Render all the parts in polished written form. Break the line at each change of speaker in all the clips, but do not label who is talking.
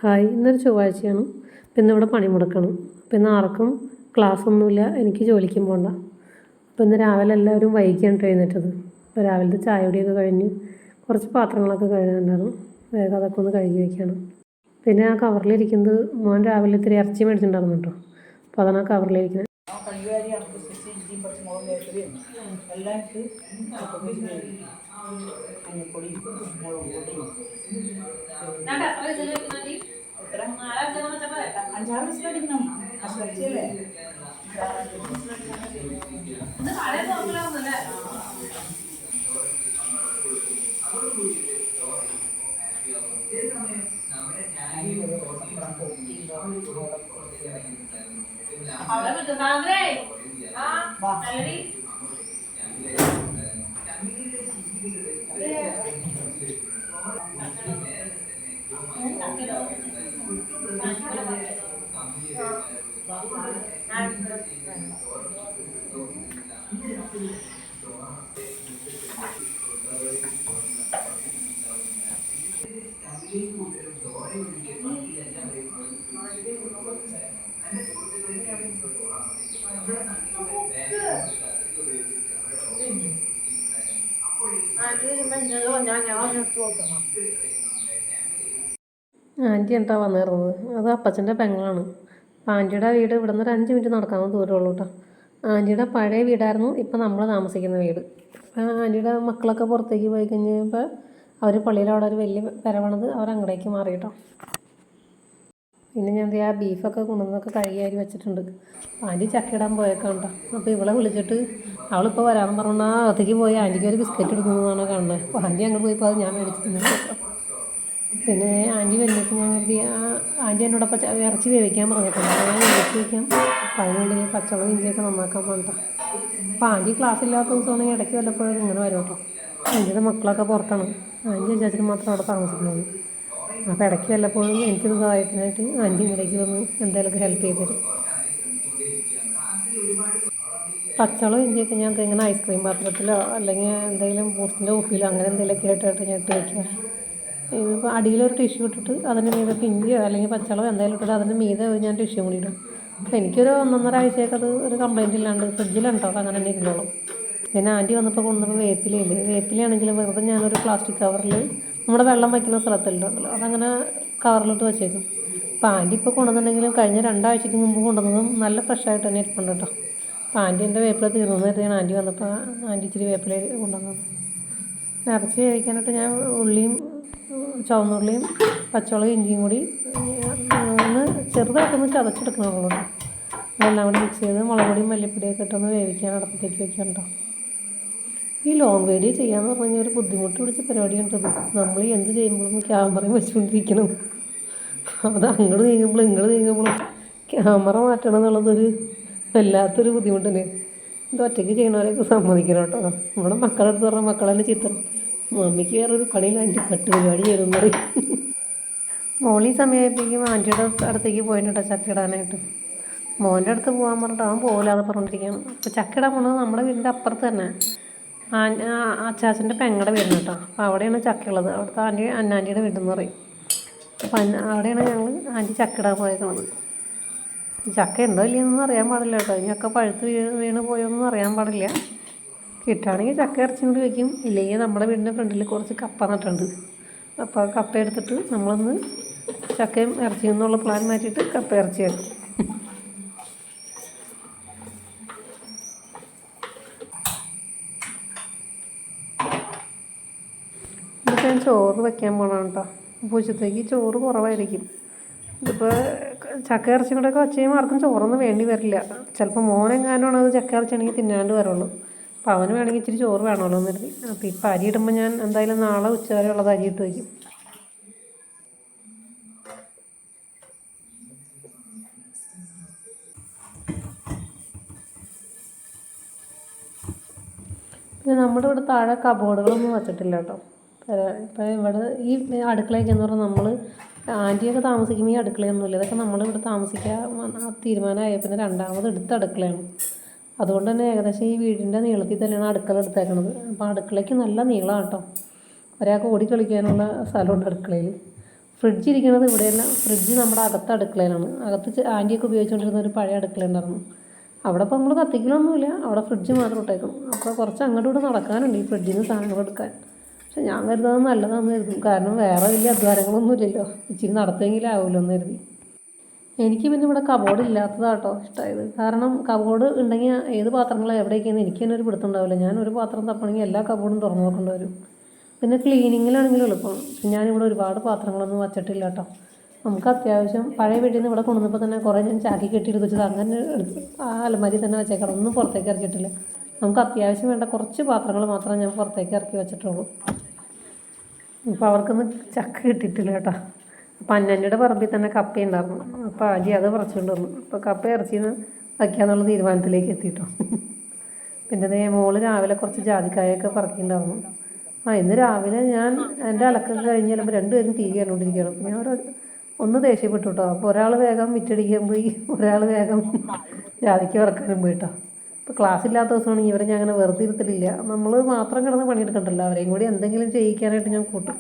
Hi, ഇന്നൊരു ചൊവ്വാഴ്ചയാണ്. അപ്പം ഇന്നിവിടെ പണിമുടക്കാണ്. അപ്പം ഇന്ന് ആർക്കും ക്ലാസ്സൊന്നുമില്ല, എനിക്ക് ജോലിക്കും പോകണ്ട. അപ്പം ഇന്ന് രാവിലെ എല്ലാവരും വൈകിയാണ് എഴുന്നേറ്റത്. അപ്പോൾ രാവിലത്തെ ചായ കുടിയൊക്കെ കഴിഞ്ഞ് കുറച്ച് പാത്രങ്ങളൊക്കെ കഴുകാനുണ്ടായിരുന്നു. വേഗം അതൊക്കെ ഒന്ന് കഴുകി വയ്ക്കണം. പിന്നെ ആ കവറിലിരിക്കുന്നത് മോൻ രാവിലെ ഇത്തിരി ഇറച്ചി മേടിച്ചിട്ടുണ്ടായിരുന്നു കേട്ടോ. അപ്പോൾ അതാണ് ആ കവറിലിരിക്കുന്നത്.
അഞ്ചാറ് വിസിലടിക്കണം. അല്ലേ
ആൻറ്റി എന്താ വന്നിരുന്നത്? അത് അപ്പച്ചൻ്റെ പെങ്ങളാണ്. ആൻറ്റിയുടെ വീട് ഇവിടെ നിന്ന് ഒരു 5 മിനിറ്റ് നടക്കാവുന്ന ദൂരമുള്ളൂ കേട്ടോ. ആൻറ്റിയുടെ പഴയ വീടായിരുന്നു ഇപ്പം നമ്മൾ താമസിക്കുന്ന വീട്. ആൻറ്റിയുടെ മക്കളൊക്കെ പുറത്തേക്ക് പോയി കഴിഞ്ഞപ്പോൾ അവർ പള്ളിയിൽ അവിടെ ഒരു വലിയ പെര പണിത് അവർ അങ്ങടേക്ക് മാറി കേട്ടോ. പിന്നെ ഞാൻ ആ ബീഫൊക്കെ കൊണ്ടുവന്നൊക്കെ കഴുകി അരി വെച്ചിട്ടുണ്ട്. ആൻറ്റി ചക്കയിടാൻ പോയേക്കാം കേട്ടോ. അപ്പോൾ ഇവളെ വിളിച്ചിട്ട് അവളിപ്പോൾ വരാമെന്ന് പറഞ്ഞാൽ അകത്തേക്ക് പോയി ആൻറ്റിക്ക് ഒരു ബിസ്ക്കറ്റ് എടുക്കുന്നതാണ് കാണുന്നത്. അപ്പോൾ ആൻറ്റി അങ്ങോട്ട് പോയപ്പോൾ അത് ഞാൻ മേടിച്ച് തിന്നു കേട്ടോ. പിന്നെ ആൻറ്റി വരുന്നപ്പോൾ ഞാൻ കരുതി ആൻറ്റി എന്നോടൊപ്പം ഇറച്ചി വേവിക്കാൻ പറഞ്ഞിട്ടുണ്ട്. ഞാൻ വേവിച്ച് വയ്ക്കാം. അപ്പോൾ അതിനുള്ളിൽ പച്ചമുളക് ഇഞ്ചിയൊക്കെ നന്നാക്കാൻ പറഞ്ഞിട്ടാണ്. അപ്പോൾ ആൻറ്റി ക്ലാസ് ഇല്ലാത്ത ദിവസമാണെങ്കിൽ ഇടയ്ക്ക് വല്ലപ്പോഴും ഇങ്ങനെ വരും കേട്ടോ. ആൻറ്റിയുടെ മക്കളൊക്കെ പുറത്താണ്. ആൻറ്റി ചേച്ചനും മാത്രം അവിടെ താമസിക്കുന്നത്. അപ്പോൾ ഇടയ്ക്ക് വല്ലപ്പോഴും എനിക്കൊരു സഹായത്തിനായിട്ട് ആൻറ്റി ഇവിടേക്ക് വന്ന് എന്തെങ്കിലുമൊക്കെ ഹെൽപ്പ് ചെയ്ത് തരും. പച്ചമുളക് ഇഞ്ചിയൊക്കെ ഞാൻ ഇങ്ങനെ ഐസ്ക്രീം പാത്രത്തിലോ അല്ലെങ്കിൽ എന്തെങ്കിലും ബൂസ്റ്റിൻ്റെ കുപ്പിയിലോ അങ്ങനെ എന്തെങ്കിലുമൊക്കെ ആയിട്ട് ഞാൻ ഇട്ട് വയ്ക്കുക. ഇതിപ്പോൾ അടിയിലൊരു ടിഷ്യൂ ഇട്ടിട്ട് അതിന് മീതെ ഇഞ്ചിയോ അല്ലെങ്കിൽ പച്ചമുളകോ എന്തെങ്കിലും ഇട്ടിട്ട് അതിന് മീതെ ഞാൻ ടിഷ്യൂ കൂടി ഇടും. അപ്പോൾ എനിക്കൊരു 1-1.5 ആഴ്ചയൊക്കെ അത് ഒരു കംപ്ലയിൻ്റ് ഇല്ലാണ്ട് ഫ്രിഡ്ജിലുണ്ടോ അത് അങ്ങനെ തന്നെ ഇരുന്നോളും. പിന്നെ ആൻറ്റി വന്നപ്പോൾ കൊണ്ടുവന്നപ്പോൾ വേപ്പിലയില്ലേ, വേപ്പിലയാണെങ്കിൽ വെറുതെ ഞാനൊരു പ്ലാസ്റ്റിക് കവറിൽ നമ്മുടെ വെള്ളം വയ്ക്കുന്ന സ്ഥലത്തുണ്ടല്ലോ അതങ്ങനെ കവറിലിട്ട് വെച്ചേക്കും. അപ്പോൾ ആൻറ്റി ഇപ്പോൾ കൊണ്ടുവന്നിട്ടുണ്ടെങ്കിലും കഴിഞ്ഞ 2 ആഴ്ചയ്ക്ക് മുമ്പ് കൊണ്ടുവന്നതും നല്ല ഫ്രഷായിട്ട് തന്നെ ഇരിപ്പുണ്ട് കേട്ടോ. അപ്പോൾ ആൻറ്റീൻ്റെ വേപ്പില തീർന്നു കരുതിയാണ് ആൻറ്റി വന്നപ്പോൾ ആൻറ്റി ഇച്ചിരി വേപ്പില കൊണ്ടുവന്നത്. ഇറച്ചി കഴിക്കാനായിട്ട് ഞാൻ ഉള്ളിയും ചുവന്നുള്ളിയും പച്ചമുളക് ഇഞ്ചിയും കൂടി ഒന്ന് ചെറുതായിട്ടൊന്ന് ചതച്ചെടുക്കണുള്ളൂ. അതെല്ലാം കൂടി മിക്സ് ചെയ്ത് മുളക് പൊടിയും മല്ലിപ്പൊടിയൊക്കെ ഇട്ടൊന്ന് വേവിക്കാൻ അടുപ്പത്തേക്ക് വെക്കാം കേട്ടോ. ഈ ലോങ് വീഡിയോ ചെയ്യാമെന്ന് പറഞ്ഞാൽ ഒരു ബുദ്ധിമുട്ട് പിടിച്ച പരിപാടിയുണ്ടത്. നമ്മൾ എന്ത് ചെയ്യുമ്പോഴും ക്യാമറയും വെച്ചുകൊണ്ടിരിക്കണം. അത് അങ്ങോട്ട് നീങ്ങുമ്പോഴും ഇങ്ങോട്ട് നീങ്ങുമ്പോഴും ക്യാമറ മാറ്റണം എന്നുള്ളതൊരു വല്ലാത്തൊരു ബുദ്ധിമുട്ട് തന്നെ. ഇത് ഒറ്റയ്ക്ക് ചെയ്യണവരെയൊക്കെ സമ്മതിക്കണം കേട്ടോ. നമ്മുടെ മക്കളുടെ അടുത്ത് പറഞ്ഞാൽ മക്കളെല്ലാം ചിത്രം മമ്മിക്ക് വേറൊരു പണിയില്ല, ആൻറ്റി പട്ട് പരിപാടി ചെയ്തെന്ന് പറയും. മോളി സമയമായപ്പോഴേക്കും ആൻറ്റിയുടെ അടുത്തേക്ക് പോയിട്ടോ ചക്ക ഇടാനായിട്ട്. മോൻ്റെ അടുത്ത് പോകാൻ പറഞ്ഞിട്ട് അവൻ പോകില്ലാതെ പറഞ്ഞിരിക്കുകയാണ്. അപ്പോൾ ചക്ക ഇടാൻ പോകുന്നത് നമ്മുടെ വീടിൻ്റെ അപ്പുറത്ത് തന്നെ അച്ചാച്ചൻ്റെ പെങ്ങളുടെ വീടിന് കേട്ടോ. അപ്പോൾ അവിടെയാണ് ചക്ക ഉള്ളത്. അവിടുത്തെ അന്നാൻറ്റിയുടെ വീടെന്ന് പറയും. അപ്പോൾ അവിടെയാണ് ഞങ്ങൾ ആൻറ്റി ചക്ക ഇടാൻ പോയേക്കുന്നത്. ചക്ക ഉണ്ടോ ഇല്ലയെന്നൊന്നും അറിയാൻ പാടില്ല കേട്ടോ. ഇനിയൊക്കെ പഴുത്ത് വീണ് പോയൊന്നും അറിയാൻ പാടില്ല. കിട്ടുകയാണെങ്കിൽ ചക്ക ഇറച്ചി കൊണ്ട് വയ്ക്കും, ഇല്ലെങ്കിൽ നമ്മുടെ വീടിൻ്റെ ഫ്രണ്ടിൽ കുറച്ച് കപ്പ നട്ടുണ്ട്. അപ്പോൾ ആ കപ്പ എടുത്തിട്ട് നമ്മളൊന്ന് ചക്കയും ഇറച്ചിയും എന്നുള്ള പ്ലാൻ മാറ്റിയിട്ട് കപ്പ ഇറച്ചി വെക്കും. ഇതിപ്പോൾ ഞാൻ ചോറ് വയ്ക്കാൻ പോകണം കേട്ടോ. പൂച്ചത്തേക്ക് ചോറ് കുറവായിരിക്കും. ഇതിപ്പോൾ ചക്ക ഇറച്ചി കൂടെയൊക്കെ വച്ച് കഴിയുമ്പോൾ ആർക്കും ചോറൊന്നും വേണ്ടി വരില്ല. ചിലപ്പോൾ മോനെങ്ങാനുമാണ് അത് ചക്ക ഇറച്ചിയാണെങ്കിൽ തിന്നാണ്ട് വരുള്ളൂ. അപ്പോൾ അവന് വേണമെങ്കിൽ ഇച്ചിരി ചോറ് വേണമല്ലോ എന്ന് കരുതി. അപ്പോൾ ഇപ്പം അരി ഇടുമ്പോൾ ഞാൻ എന്തായാലും നാളെ ഉച്ചവരെ ഉള്ളത് അരി ഇട്ട് വയ്ക്കും. പിന്നെ നമ്മുടെ ഇവിടെ താഴെ കബോർഡുകളൊന്നും വച്ചിട്ടില്ല കേട്ടോ. ഇപ്പം ഇവിടെ ഈ അടുക്കളയൊക്കെ എന്ന് പറഞ്ഞാൽ നമ്മൾ ആൻറ്റിയൊക്കെ താമസിക്കുമ്പോൾ ഈ അടുക്കളയൊന്നുമില്ല. ഇതൊക്കെ നമ്മളിവിടെ താമസിക്കാൻ തീരുമാനമായ പിന്നെ രണ്ടാമത് എടുത്ത അടുക്കളയാണ്. അതുകൊണ്ട് തന്നെ ഏകദേശം ഈ വീടിൻ്റെ നീളത്തിൽ തന്നെയാണ് അടുക്കള എടുത്തേക്കണത്. അപ്പോൾ അടുക്കളയ്ക്ക് നല്ല നീളമാണ് കേട്ടോ. ഒരാൾക്ക് ഓടി കളിക്കാനുള്ള സ്ഥലമുണ്ട് അടുക്കളയിൽ. ഫ്രിഡ്ജ് ഇരിക്കുന്നത് ഇവിടെയല്ല, ഫ്രിഡ്ജ് നമ്മുടെ അകത്ത് അടുക്കളയിലാണ്. അകത്ത് ആൻറ്റിയൊക്കെ ഉപയോഗിച്ചുകൊണ്ടിരുന്ന ഒരു പഴയ അടുക്കള ഉണ്ടായിരുന്നു. അവിടെ ഇപ്പോൾ നമ്മൾ കത്തിക്കലൊന്നുമില്ല, അവിടെ ഫ്രിഡ്ജ് മാത്രം ഇട്ടേക്കണം. അപ്പോൾ കുറച്ച് അങ്ങോട്ടും ഇവിടെ നടക്കാനുണ്ട് ഈ ഫ്രിഡ്ജിൽ നിന്ന് സാധനങ്ങൾ എടുക്കാൻ. പക്ഷെ ഞാൻ കരുതുന്നത് നല്ലതാണെന്ന് കരുതും, കാരണം വേറെ വലിയ അധ്വാനങ്ങളൊന്നും ഇല്ലല്ലോ, ഇച്ചിരി നടത്തുമെങ്കിലും ആവുമല്ലോ എന്ന് കരുതി. എനിക്ക് പിന്നെ ഇവിടെ കബോർഡ് ഇല്ലാത്തതാട്ടോ ഇഷ്ടമായത്. കാരണം കബോർഡ് ഉണ്ടെങ്കിൽ ഏത് പാത്രങ്ങളും എവിടേക്കാന്ന് എനിക്ക് തന്നെ ഒരു പിടുത്തം ഉണ്ടാവില്ല. ഞാൻ ഒരു പാത്രം തപ്പണമെങ്കിൽ എല്ലാ കബോർഡും തുറന്നു നോക്കേണ്ടി വരും. പിന്നെ ക്ലീനിങ്ങിലാണെങ്കിലും എളുപ്പമാണ്. ഞാനിവിടെ ഒരുപാട് പാത്രങ്ങളൊന്നും വച്ചിട്ടില്ല കേട്ടോ. നമുക്ക് അത്യാവശ്യം പഴയ വീട്ടിൽ നിന്ന് ഇവിടെ കൊണ്ടുവന്നപ്പോൾ തന്നെ കുറേ ഞാൻ ചാക്കി കെട്ടിയെടുത്ത് വെച്ചത് അങ്ങനെ എടുത്ത് ആ അലമാരി തന്നെ വെച്ചേക്കണം, ഒന്നും പുറത്തേക്ക് ഇറക്കിയിട്ടില്ല. നമുക്ക് അത്യാവശ്യം വേണ്ട കുറച്ച് പാത്രങ്ങൾ മാത്രമേ ഞാൻ പുറത്തേക്ക് ഇറക്കി വെച്ചിട്ടുള്ളൂ. ഇപ്പോൾ അവർക്കൊന്നും ചക്ക കിട്ടിയിട്ടില്ല കേട്ടോ. അപ്പോൾ അന്നൻ്റെ പറമ്പിൽ തന്നെ കപ്പ ഉണ്ടായിരുന്നു. അപ്പോൾ ആജി അത് പറിച്ചുകൊണ്ട് വന്നു. അപ്പോൾ കപ്പ ഇറച്ചിന്ന് വയ്ക്കാന്നുള്ള തീരുമാനത്തിലേക്ക് എത്തിയിട്ടോ. പിന്നെ അതേ മോള് രാവിലെ കുറച്ച് ജാതിക്കായൊക്കെ പറക്കിയിട്ടുണ്ടായിരുന്നു. ഇന്ന് രാവിലെ ഞാൻ എൻ്റെ അലക്കൊക്കെ കഴിഞ്ഞ് ചിലപ്പോൾ രണ്ടുപേരും ടി വി കണ്ടുകൊണ്ടിരിക്കുകയാണ്. അപ്പോൾ ഞാൻ ഒന്ന് ദേഷ്യപ്പെട്ടു കേട്ടോ. അപ്പോൾ ഒരാൾ വേഗം മിറ്റടിക്കാൻ പോയി, ഒരാൾ വേഗം ജാതിക്ക വറക്കാനും പോയി കേട്ടോ. ഇപ്പോൾ ക്ലാസ് ഇല്ലാത്ത ദിവസമാണെങ്കിൽ ഇവരെ ഞാൻ അങ്ങനെ വെറുതെ ഇരുത്തിട്ടില്ല. നമ്മൾ മാത്രം കിടന്ന് പണിയെടുക്കണ്ടല്ലോ, അവരെയും കൂടി എന്തെങ്കിലും ചെയ്യിക്കാനായിട്ട് ഞാൻ കൂട്ടും.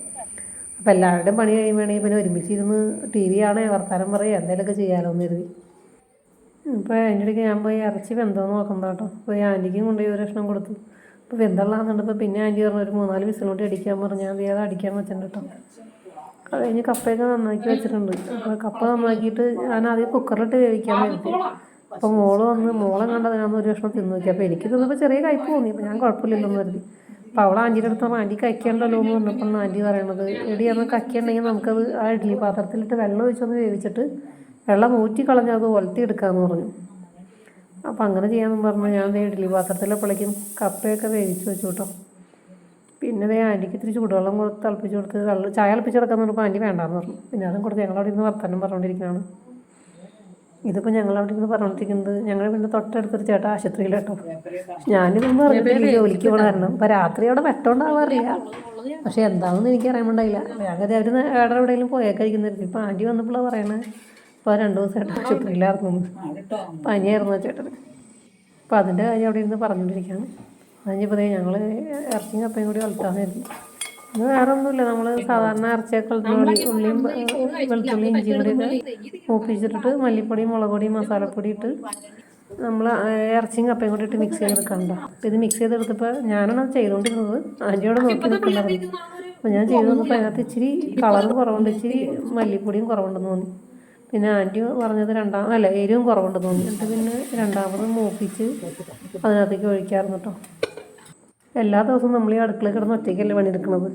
അപ്പോൾ എല്ലാവരുടെയും പണി കഴിയുമ്പോഴാണെങ്കിൽ പിന്നെ ഒരുമിച്ചിരുന്ന് ടി വി ആണേ വർത്താനം പറയുക എന്തെങ്കിലുമൊക്കെ ചെയ്യാമല്ലോ എന്ന് കരുതി. അപ്പോൾ അതിൻ്റെ ഇടയ്ക്ക് ഞാൻ പോയി ഇറച്ചി വെന്തോന്ന് നോക്കണ്ട കേട്ടോ. അപ്പോൾ ആൻറ്റിക്കും കൊണ്ടുപോയി ഒരു കഷ്ണം കൊടുത്തു. അപ്പോൾ വെന്തള്ളാന്നുണ്ടപ്പോൾ പിന്നെ ആൻറ്റി പറഞ്ഞു ഒരു 3-4 വിസിലോട്ട് അടിക്കാൻ പറഞ്ഞു. ഞാൻ അത് അടിക്കാൻ വെച്ചിട്ടുണ്ട് കേട്ടോ. അത് കഴിഞ്ഞ് കപ്പയൊക്കെ നന്നാക്കി വെച്ചിട്ടുണ്ട്. അപ്പോൾ കപ്പ നന്നാക്കിയിട്ട് ഞാൻ ആദ്യം കുക്കറിലിട്ട് വേവിക്കാൻ വേണ്ടി. അപ്പോൾ മോളെ കണ്ടത് ഞാൻ ഒരു കഷ്ണം തിന്നു നോക്കി. അപ്പോൾ എനിക്ക് തിന്നപ്പോൾ ചെറിയ കയ്പ്പ് തോന്നി. അപ്പോൾ ഞാൻ കുഴപ്പമില്ലല്ലോ എന്ന് കരുതി. അപ്പോൾ അവൾ ആൻറ്റിയുടെ അടുത്ത് ആൻറ്റി കയ്ക്കേണ്ടല്ലോ എന്ന് പറഞ്ഞപ്പോൾ ആൻറ്റി പറയണത് എടി അന്ന് കയ്ക്കുണ്ടെങ്കിൽ നമുക്കത് ആ ഇഡ്ഡലി പാത്രത്തിലിട്ട് വെള്ളം ഒഴിച്ചൊന്ന് വേവിച്ചിട്ട് വെള്ളം ഊറ്റി കളഞ്ഞ് അത് ഒലത്തി എടുക്കാമെന്ന് പറഞ്ഞു. അപ്പോൾ അങ്ങനെ ചെയ്യാമെന്ന് പറഞ്ഞു. ഞാൻ ഇഡ്ഡലി പാത്രത്തിലെപ്പോഴേക്കും കപ്പയൊക്കെ വേവിച്ച് വെച്ചു കേട്ടോ. പിന്നെ അതേ ആൻറ്റിക്ക് ഇത്തിരി ചൂടുവെള്ളം കൊടുത്ത് തിളപ്പിച്ച് കൊടുത്ത് ചായ തിളപ്പിച്ച് കിടക്കാന്ന് പറഞ്ഞപ്പോൾ ആൻറ്റി വേണ്ടാന്ന് പറഞ്ഞു. പിന്നെ അതും കൊടുത്ത് ഞങ്ങളവിടെ ഇരുന്ന് വർത്തമാനം പറഞ്ഞുകൊണ്ടിരിക്കുകയാണ്. ഇതിപ്പോൾ ഞങ്ങളവിടെ ഇരുന്ന് പറഞ്ഞുകൊണ്ടിരിക്കുന്നത് ഞങ്ങളുടെ വീടിൻ്റെ തൊട്ടടുത്തൊരു ചേട്ടാ ആശുപത്രിയിൽ കേട്ടോ. ഞാനിതൊന്നും പറഞ്ഞിട്ടില്ല ജോലിക്ക് പോകണ കാരണം. അപ്പോൾ രാത്രി അവിടെ വെട്ടമുണ്ടാവാറില്ല, പക്ഷേ എന്താണെന്ന് എനിക്ക് അറിയാമുണ്ടായില്ല. വേഗം അവർ വേറെ എവിടെയെങ്കിലും പോയേക്കായിരിക്കുന്നത്. ഇപ്പോൾ ആൻറ്റി വന്നപ്പോഴാണ് പറയണത് ഇപ്പോൾ 2 ദിവസമായിട്ട് ആശുപത്രിയിലായിരുന്നു, പനിയായിരുന്നു ചേട്ടന്. അപ്പോൾ അതിൻ്റെ കാര്യം അവിടെ ഇരുന്ന് പറഞ്ഞുകൊണ്ടിരിക്കുകയാണ്. അതിനിപ്പോൾ ഞങ്ങൾ ഇറച്ചിയും കപ്പയും കൂടി വളർത്താമെന്നായിരുന്നു. ഇത് വേറെ ഒന്നുമില്ല, നമ്മൾ സാധാരണ ഇറച്ചിയൊക്കെ ഉള്ളിയും വെളുത്തുള്ളി ഇഞ്ചിയും കൂടിയൊക്കെ മൂപ്പിച്ചിട്ടിട്ട് മല്ലിപ്പൊടിയും മുളക് പൊടിയും മസാലപ്പൊടി ഇട്ട് നമ്മൾ ഇറച്ചിയും കപ്പയും കൂടി ഇട്ട് മിക്സ് ചെയ്തെടുക്കണ്ടോ. അപ്പോൾ ഇത് മിക്സ് ചെയ്തെടുത്തപ്പോൾ ഞാനാണ് അത് ചെയ്തുകൊണ്ടിരുന്നത്. ആൻറ്റിയോടെ നോക്കി നിൽക്കുന്നുണ്ടായിരുന്നു. അപ്പോൾ ഞാൻ ചെയ്തു നോക്കുമ്പോൾ അതിനകത്ത് ഇച്ചിരി കളറും കുറവുണ്ട്, ഇച്ചിരി മല്ലിപ്പൊടിയും കുറവുണ്ടെന്ന് തോന്നി. പിന്നെ ആൻറ്റി പറഞ്ഞത് എരിവും കുറവുണ്ടെന്ന് തോന്നി. എന്നിട്ട് പിന്നെ രണ്ടാമത് മൂപ്പിച്ച് അതിനകത്തേക്ക് ഒഴിക്കാറുണ്ട് കേട്ടോ. എല്ലാ ദിവസവും നമ്മൾ ഈ അടുക്കളയിൽ കിടന്ന് ഒറ്റയ്ക്കല്ലേ പണിയെടുക്കുന്നത്.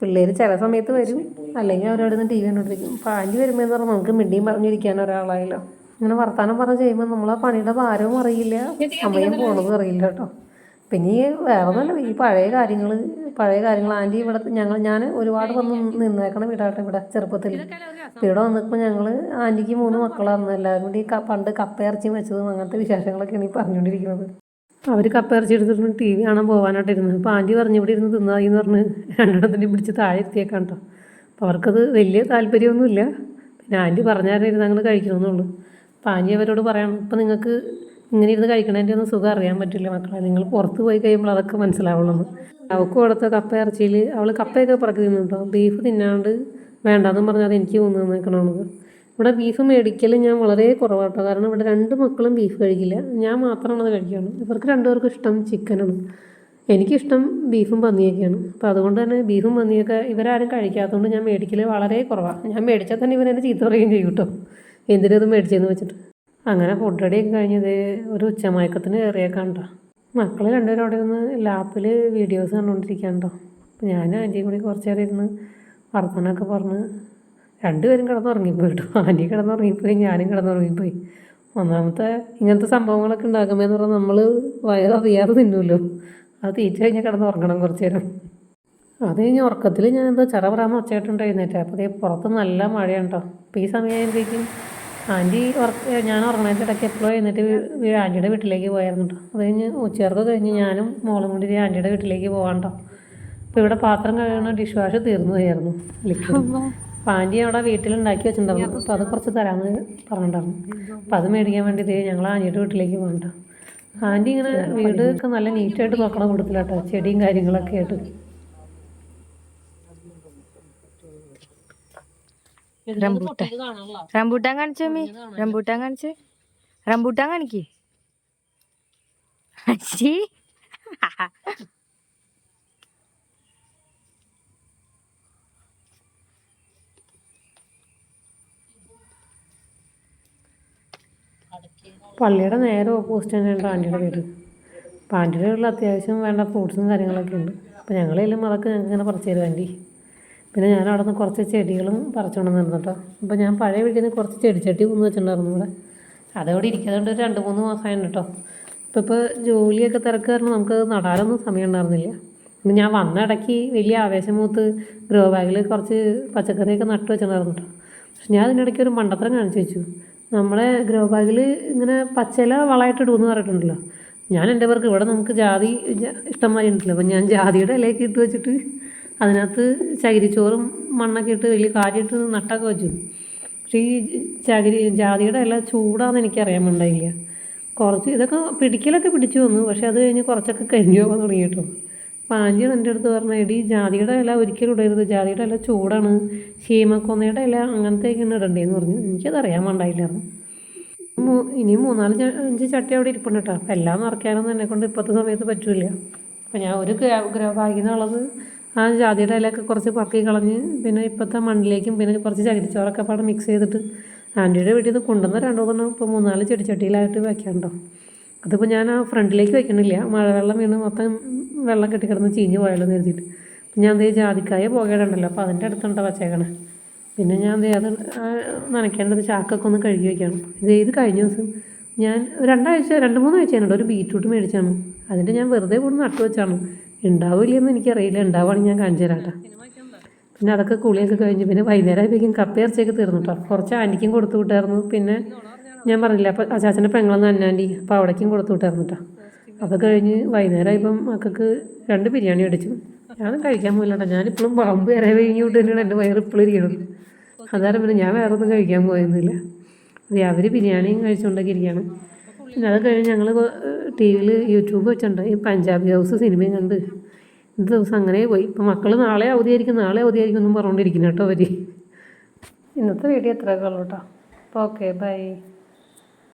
പിള്ളേർ ചില സമയത്ത് വരും, അല്ലെങ്കിൽ അവരവിടെ നിന്ന് ടി വി കണ്ടുകൊണ്ടിരിക്കും. അപ്പോൾ ആൻറ്റി വരുമ്പോൾ എന്ന് പറഞ്ഞാൽ നമുക്ക് മിണ്ടിയും പറഞ്ഞിരിക്കാൻ ഒരാളായല്ലോ. ഇങ്ങനെ വർത്താനം പറഞ്ഞ് ചെയ്യുമ്പോൾ നമ്മൾ ആ പണിയുടെ ഭാരവും അറിയില്ല, സമയം പോണതും അറിയില്ല കേട്ടോ. പിന്നെ ഈ വേറെ ഒന്നുമല്ല, ഈ പഴയ കാര്യങ്ങൾ ആൻറ്റി ഇവിടെ ഞാൻ ഒരുപാട് വന്ന് നിന്നേക്കണ വീടാട്ടെ ഇവിടെ ചെറുപ്പത്തിൽ. ഇവിടെ വന്നിപ്പോൾ ഞങ്ങൾ ആൻറ്റിക്ക് 3 മക്കളായിരുന്നു. എല്ലാവരും കൂടി പണ്ട് കപ്പ ഇറച്ചിയും വെച്ചതും അങ്ങനത്തെ വിശേഷങ്ങളൊക്കെയാണ് ഈ പറഞ്ഞുകൊണ്ടിരിക്കുന്നത്. അവർ കപ്പ ഇറച്ചി എടുത്തിട്ട് ടി വി കാണാൻ പോകാനായിട്ടിരുന്നു. അപ്പോൾ ആൻറ്റി പറഞ്ഞു ഇവിടെ ഇരുന്ന് തിന്നാന്ന് പറഞ്ഞ് രണ്ടെണ്ണത്തിനെയും പിടിച്ച് താഴെ ഇരുത്തിയേക്കാം കേട്ടോ. അപ്പോൾ അവർക്കത് വലിയ താല്പര്യമൊന്നുമില്ല. പിന്നെ ആൻറ്റി പറഞ്ഞായിരുന്നു ഞങ്ങൾ കഴിക്കണമെന്നുള്ളൂ. അപ്പോൾ ആൻറ്റി അവരോട് പറയണം, ഇപ്പോൾ നിങ്ങൾക്ക് ഇങ്ങനെ ഇരുന്ന് കഴിക്കണതിൻ്റെ ഒന്നും സുഖം അറിയാൻ പറ്റില്ല മക്കളെ, നിങ്ങൾ പുറത്ത് പോയി കഴിയുമ്പോൾ അതൊക്കെ മനസ്സിലാവുള്ളൂ. അവൾക്ക് കൊടുത്ത കപ്പ ഇറച്ചിയിൽ അവൾ കപ്പയൊക്കെ പറക്കി തിന്നു കേട്ടോ. ബീഫ് തിന്നാണ്ട് വേണ്ടാന്നും പറഞ്ഞാൽ അത് എനിക്ക് നിൽക്കണത്. ഇവിടെ ബീഫ് മേടിക്കൽ ഞാൻ വളരെ കുറവാട്ടോ. കാരണം ഇവിടെ 2 മക്കളും ബീഫ് കഴിക്കില്ല, ഞാൻ മാത്രമാണ് അത് കഴിക്കുകയാണ്. ഇവർക്ക് 2 പേർക്കും ഇഷ്ടം ചിക്കനാണ്, എനിക്കിഷ്ടം ബീഫും പന്നിയൊക്കെയാണ്. അപ്പോൾ അതുകൊണ്ട് തന്നെ ബീഫും പന്നിയൊക്കെ ഇവരാരും കഴിക്കാത്തതുകൊണ്ട് ഞാൻ മേടിക്കൽ വളരെ കുറവാണ്. ഞാൻ മേടിച്ചാൽ തന്നെ ഇവരെന്നെ ചീത്ത പറയുകയും ചെയ്യും കേട്ടോ, എന്തിനത് മേടിച്ചതെന്ന് വെച്ചിട്ട്. അങ്ങനെ ഫുഡ് റെഡിയൊക്കെ കഴിഞ്ഞത് ഒരു ഉച്ചമയക്കത്തിന് കയറിയേക്കാം കേട്ടോ. മക്കൾ 2 പേരും അവിടെ ഇരുന്ന് ലാപ്പിൽ വീഡിയോസ് കണ്ടുകൊണ്ടിരിക്കാൻ കേട്ടോ. അപ്പോൾ ഞാൻ ആൻറ്റിയും കൂടി കുറച്ച് നേരം ഇരുന്ന് വർത്തമാനമൊക്കെ പറഞ്ഞ് 2 പേരും കിടന്നുറങ്ങിപ്പോയി കേട്ടോ. ആൻറ്റി കിടന്നുറങ്ങിപ്പോയി, ഞാനും കിടന്നുറങ്ങിപ്പോയി. ഒന്നാമത്തെ ഇങ്ങനത്തെ സംഭവങ്ങളൊക്കെ ഉണ്ടാക്കുമ്പോൾ എന്ന് പറഞ്ഞാൽ നമ്മൾ വയററിയാതെ തിന്നുമല്ലോ, അത് തീറ്റ കഴിഞ്ഞാൽ കിടന്നുറങ്ങണം കുറച്ച് നേരം. അത് കഴിഞ്ഞ് ഉറക്കത്തിൽ ഞാൻ എന്തോ ചറപറാന്ന് ഒച്ചയായിട്ടുണ്ടായിരുന്നേറ്റ. അപ്പോൾ അതേ പുറത്ത് നല്ല മഴയാണ് കേട്ടോ. അപ്പോൾ ഈ സമയമാകുമ്പോഴേക്കും ആൻറ്റി ഞാൻ ഉറങ്ങണതിൻ്റെ ഇടയ്ക്ക് എപ്പോഴും എന്നിട്ട് ആൻറ്റിയുടെ വീട്ടിലേക്ക് പോയായിരുന്നു കേട്ടോ. അത് കഴിഞ്ഞ് ഉച്ചയ്ക്ക് കഴിഞ്ഞ് ഞാനും മോളും കൂടി ആൻറ്റിയുടെ വീട്ടിലേക്ക് പോകാൻ കേട്ടോ. അപ്പോൾ ഇവിടെ പാത്രം കഴുകണ ഡിഷ് വാഷ് തീർന്നു പോയായിരുന്നു ലിക്വിഡ്. അപ്പോൾ ആൻറ്റി അവിടെ വീട്ടിലുണ്ടാക്കി വെച്ചിട്ടുണ്ടായിരുന്നു. അപ്പോൾ അത് കുറച്ച് തരാമെന്ന് പറഞ്ഞിട്ടുണ്ടായിരുന്നു. അപ്പോൾ അത് മേടിക്കാൻ വേണ്ടി ഞങ്ങൾ ആൻറ്റിയുടെ വീട്ടിലേക്ക് പോകണ്ട. ആൻറ്റി ഇങ്ങനെ വീടൊക്കെ നല്ല നീറ്റായിട്ട് നോക്കണം കൊടുത്തില്ല കേട്ടോ, ചെടിയും കാര്യങ്ങളൊക്കെ ആയിട്ട്.
റംബൂട്ടാൻ റംബൂട്ടാൻ കാണിച്ചു മമ്മി റംബൂട്ടാൻ കാണിച്ച് റംബൂട്ടാൻ കാണിക്ക് അച്ഛി
പള്ളിയുടെ നേരെ ഓപ്പോസിറ്റ് തന്നെയുണ്ട് ആൻറ്റിയുടെ വീട്. അപ്പോൾ ആൻറ്റിയുടെ വീട്ടിൽ അത്യാവശ്യം വേണ്ട ഫ്രൂട്ട്സും കാര്യങ്ങളൊക്കെ ഉണ്ട്. അപ്പോൾ ഞങ്ങൾ ചെല്ലുമ്പോൾ അതൊക്കെ ഞങ്ങൾക്ക് ഇങ്ങനെ പറിച്ച് തരും ആൻറ്റി. പിന്നെ ഞാൻ അവിടെ നിന്ന് കുറച്ച് ചെടികളും പറിച്ചുകൊണ്ട് വന്നിരുന്നു കേട്ടോ. അപ്പോൾ ഞാൻ പഴയ വീട്ടിൽ നിന്ന് കുറച്ച് ചെടിച്ചട്ടി കൊണ്ടു വെച്ചിട്ടുണ്ടായിരുന്നു ഇവിടെ. അതവിടെ ഇരിക്കാതുകൊണ്ട് ഒരു 2-3 മാസമായിരുന്നു കേട്ടോ. ഇപ്പോൾ ജോലിയൊക്കെ തിരക്ക് കാരണം നമുക്ക് നടാനൊന്നും സമയം ഉണ്ടായിരുന്നില്ല. പിന്നെ ഞാൻ വന്ന ഇടയ്ക്ക് വലിയ ആവേശം മൂത്ത് ഗ്രോ ബാഗിൽ കുറച്ച് പച്ചക്കറിയൊക്കെ നട്ടു വെച്ചിട്ടുണ്ടായിരുന്നു കേട്ടോ. പക്ഷെ ഞാൻ അതിനിടയ്ക്ക് ഒരു മണ്ടത്തരം കാണിച്ചു വെച്ചു. നമ്മുടെ ഗ്രോ ബാഗിൽ ഇങ്ങനെ പച്ചില വളമായിട്ട് ഇടുമെന്ന് പറഞ്ഞിട്ടുണ്ടല്ലോ. ഞാൻ എൻ്റെ പേർക്ക് ഇവിടെ നമുക്ക് ജാതി ഇഷ്ടംമാതിരി ഉണ്ടല്ലോ. അപ്പം ഞാൻ ജാതിയുടെ ഇലയൊക്കെ ഇട്ട് വെച്ചിട്ട് അതിനകത്ത് ചകിരിച്ചോറും മണ്ണൊക്കെ ഇട്ട് വലിയ കാര്യമായിട്ട് നട്ടൊക്കെ വെച്ചു. പക്ഷേ ഈ ജാതിയുടെ ഇല ചൂടാണെന്ന് എനിക്കറിയാൻ വേണ്ടായില്ല. കുറച്ച് ഇതൊക്കെ പിടിക്കലൊക്കെ പിടിച്ചു വന്നു. പക്ഷെ അത് കഴിഞ്ഞ് കുറച്ചൊക്കെ കരിഞ്ഞു പോകാൻ തുടങ്ങി കേട്ടോ. അപ്പോൾ ആൻറ്റിയാണ് എൻ്റെ അടുത്ത് പറഞ്ഞത്, എടി ജാതിയുടെ ഇല ഒരിക്കലും ഇടരുത്, ജാതിയുടെ ഇല ചൂടാണ്, ശീമക്കൊന്നയുടെ ഇല അങ്ങനത്തേക്കാണ് ഇടണ്ടേന്ന് പറഞ്ഞു. എനിക്കത് അറിയാൻ വേണ്ടായില്ലായിരുന്നു. ഇനിയും 3-4-5 ചട്ടി അവിടെ ഇരിപ്പുണ്ട് കേട്ടോ. അപ്പോൾ എല്ലാം നിറയ്ക്കാനൊന്നും എന്നെക്കൊണ്ട് ഇപ്പോഴത്തെ സമയത്ത് പറ്റില്ല. അപ്പോൾ ഞാൻ ഒരു ഗ്രോ ബാഗിൽ നിന്നുള്ളത് ആ ജാതിയുടെ ഇലയൊക്കെ കുറച്ച് പറക്കി കളഞ്ഞ് പിന്നെ ഇപ്പോഴത്തെ മണ്ണിലേക്കും പിന്നെ കുറച്ച് ചകിരിച്ചോറൊക്കെ പാടെ മിക്സ് ചെയ്തിട്ട് ആൻറ്റിയുടെ വീട്ടിൽ നിന്ന് കൊണ്ടുവന്ന 2-3 ഇപ്പോൾ 3-4 ചെടിച്ചട്ടിയിലായിട്ട് വയ്ക്കാനുണ്ടോ. അതിപ്പോൾ ഞാൻ ആ ഫ്രണ്ടിലേക്ക് വയ്ക്കണില്ല, മഴവെള്ളം വീണ് മൊത്തം വെള്ളം കെട്ടിക്കിടന്ന് ചീഞ്ഞ് പോയാലോ എന്ന് എഴുതിയിട്ട്. അപ്പം ഞാൻ എന്തേ ജാതിക്കായ പുകയിടുണ്ടല്ലോ, അപ്പോൾ അതിൻ്റെ അടുത്തുണ്ടോ വച്ചേക്കണേ. പിന്നെ ഞാൻ എന്തേ അത് നനയ്ക്കേണ്ടത് ചാക്കൊക്കെ ഒന്ന് കഴുകി വയ്ക്കണം. ഇത് കഴിഞ്ഞ ദിവസം ഞാൻ 2-3 ആഴ്ച ഒരു ബീറ്റ്റൂട്ട് മേടിച്ചാണ്. അതിൻ്റെ ഞാൻ വെറുതെ കൂടി നട്ടു വെച്ചാണ്. ഉണ്ടാവില്ലെന്ന് എനിക്കറിയില്ല, ഉണ്ടാവുകയാണെങ്കിൽ ഞാൻ കാണിച്ചു തരാം കേട്ടോ. പിന്നെ അതൊക്കെ കുളിയൊക്കെ കഴിഞ്ഞ് പിന്നെ വൈകുന്നേരം ആയപ്പോഴേക്കും കപ്പയിറച്ചിയൊക്കെ തീർന്നു കേട്ടോ. കുറച്ച് ആൻറ്റിക്കും കൊടുത്തു വിട്ടായിരുന്നു. പിന്നെ ഞാൻ പറഞ്ഞില്ല അപ്പോൾ അച്ചാച്ചൻ്റെ പെങ്ങളെന്ന് അന്നാൻറ്റി, അപ്പോൾ അവിടേക്കും കൊടുത്തു വിട്ടായിരുന്നു കേട്ടോ. അത് കഴിഞ്ഞ് വൈകുന്നേരം ആയപ്പം മക്കൾക്ക് 2 ബിരിയാണി അടിച്ചു. ഞാനും കഴിക്കാൻ പോയില്ല കേട്ടോ. ഞാനിപ്പോഴും പാമ്പ് ഇറ കഴിഞ്ഞ് വിട്ട് തന്നെയാണ് എൻ്റെ വയറ് ഇപ്പോഴും ഇരിക്കണം. അതാരം പിന്നെ ഞാൻ വേറെ ഒന്നും കഴിക്കാൻ പോയൊന്നുമില്ല. അതെ, അവർ ബിരിയാണിയും കഴിച്ചുകൊണ്ടൊക്കെ ഇരിക്കുകയാണ്. പിന്നെ അത് കഴിഞ്ഞ് ഞങ്ങൾ TV-യിൽ യൂട്യൂബ് വെച്ചിട്ടുണ്ട് ഈ പഞ്ചാബി ഹൗസ് സിനിമയും കണ്ട് ദിവസം അങ്ങനെ പോയി. ഇപ്പോൾ മക്കൾ നാളെ അവധിയായിരിക്കും എന്നും പറഞ്ഞുകൊണ്ടിരിക്കുന്നു കേട്ടോ അവർ. ഇന്നത്തെ വീഡിയോ എത്രയൊക്കെ ഉള്ളൂ കേട്ടോ. അപ്പോൾ ഓക്കെ, ബൈ.